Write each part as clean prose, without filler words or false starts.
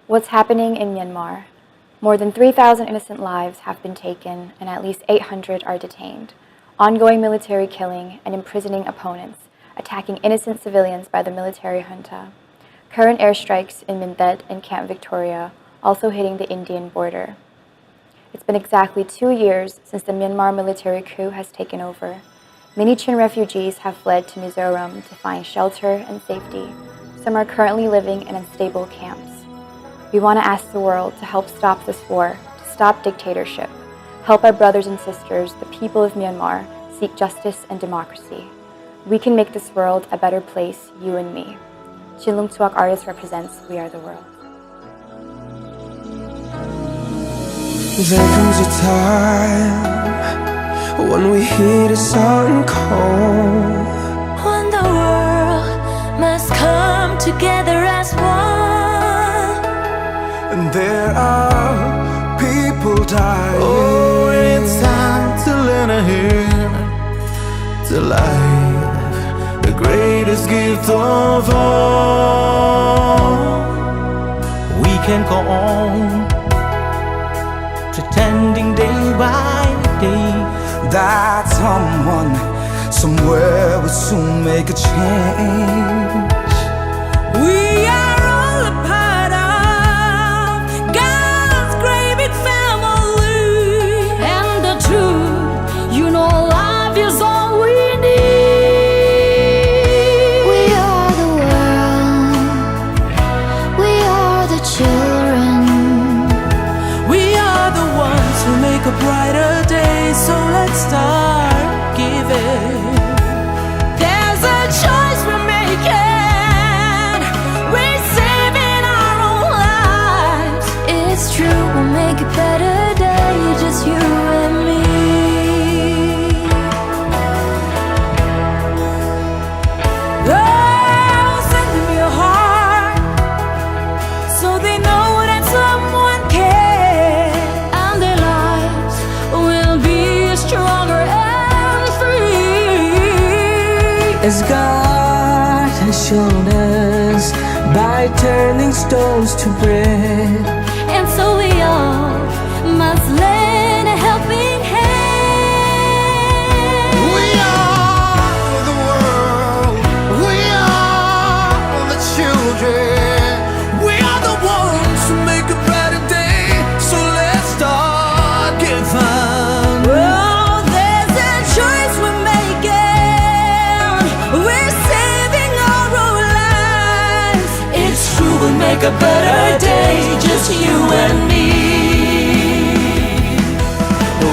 What's happening in Myanmar? More than 3,000 innocent lives have been taken and at least 800 are detained. Ongoing military killing and imprisoning opponents, attacking innocent civilians by the military junta. Current airstrikes in Mindet and Camp Victoria, also hitting the Indian border. It's been exactly 2 years since the Myanmar military coup has taken over. Many Chin refugees have fled to Mizoram to find shelter and safety. Some are currently living in unstable camps. We want to ask the world to help stop this war, to stop dictatorship, help our brothers and sisters, the people of Myanmar, seek justice and democracy. We can make this world a better place, you and me. CHINLUNG CHUAK artist represents We Are the World. There comes a time when we hear the sun call, when the world must come together as one, and there are people dying. Oh, it's time to lend a hand to life, the greatest gift of all. We can go on pretending day by day that someone somewhere will soon make a change. we are all a part of God's great big family, and the truth, you know, love is all we need. We are the world, we are the children, we are the ones who make a brighter day, so let's start giving. there's a choice we're making, we're saving our own lives. It's true, we'll make a better day, just you and me. Oh, send them your heart, so they know that someone cares, and their lives will be stronger and free. As God has shown us by turning stones to bread, And so we all must lend a helping hand. We are the world, we are the children, we are the ones who make a better day, so let's start giving. Oh, there's a choice we're making, we're saving our own lives. It's true, we'll make a better day, just you and me.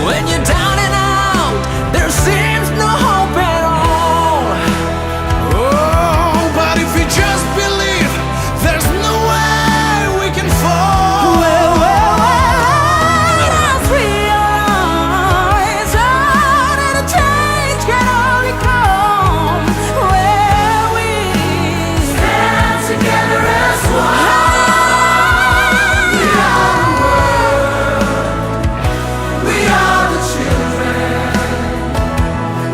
When you're down and out, there seems no hope at all. oh, but if we just believe, there's no way we can fall. Let's realize that a change can only come where we stand together as one. We are the world, we are the children,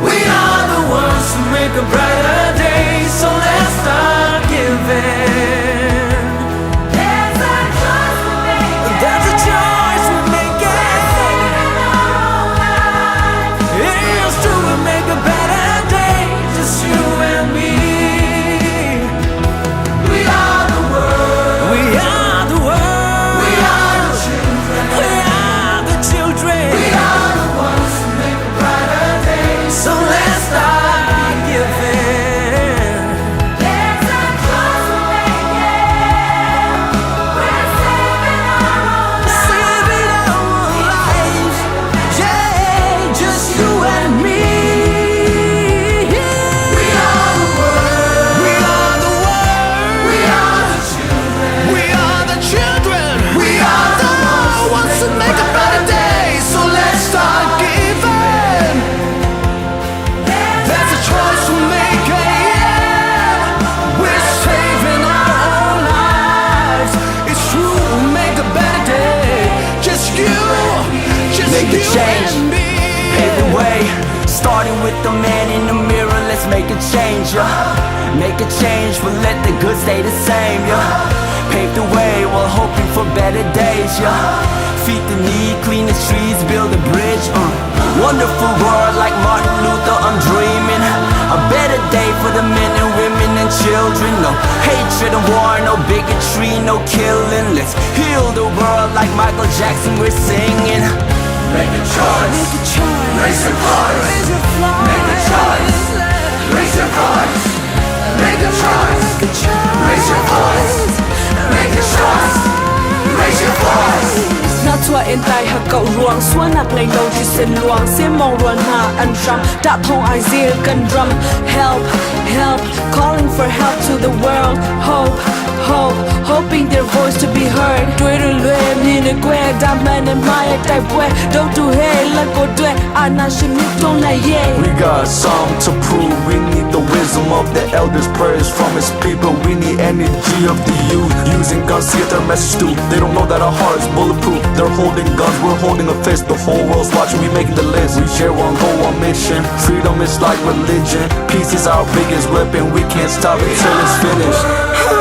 We are the ones who make a brighter day, so let's start giving. There's a choice we're making, There's a choice we're making. It's true, we'll make a better day, just you and me. we are the world, We are the world. we are the children, We are the children. we are the ones who make a brighter day. So let's start giving. there's a choice we're making, we're saving our own lives. Saving our lives. Yeah, just you and me. We are the world, We are the world. we are the children, We are the children. we are the ones who make a better day. So let's start giving. That's a choice we're making, yeah. We're saving our own lives. It's true, we'll make a better day. Just you, just Make a you change. and me. Pave the way, starting with the man in the mirror. Let's make a change, yeah. Make a change, but let the good stay the same, yeah. Pave the way while hoping for better days, yeah. Feed the need, clean the streets, build a bridge, Wonderful world like Martin Luther, I'm dreaming. A better day for the men and women and children. No hatred and war, no bigotry, no killing. Let's heal the world like Michael Jackson, we're singing. Make a choice. Make a choice. Raise your voice. Raise your voice. Make a choice. Raise your voice. Make a choice. Make a choice. Raise your voice. Make a choice. Raise your voice. Na tua in tai ha cậu ruộng xua nạc lấy đầu chỉ xin luang xiêm mong ruộng hà ăn ram đã thông ai riêng cần drum. Help, help, calling for help to the world. Hope, hope, hoping their voice to be heard. Đuôi rồi lue ni nè que đam mê nè mai tai bue đâu tu he là cô đuôi ana xin nít trong này yeah. We got some to prove. We need the wisdom of the elders, prayers from his people. We need energy of the youth, using guns to get their message through. They don't know that our heart's bulletproof. They're holding guns, we're holding a fist. The whole world's watching, we making the list. We share one goal, one mission. Freedom is like religion. Peace is our biggest weapon. We can't stop until it's finished.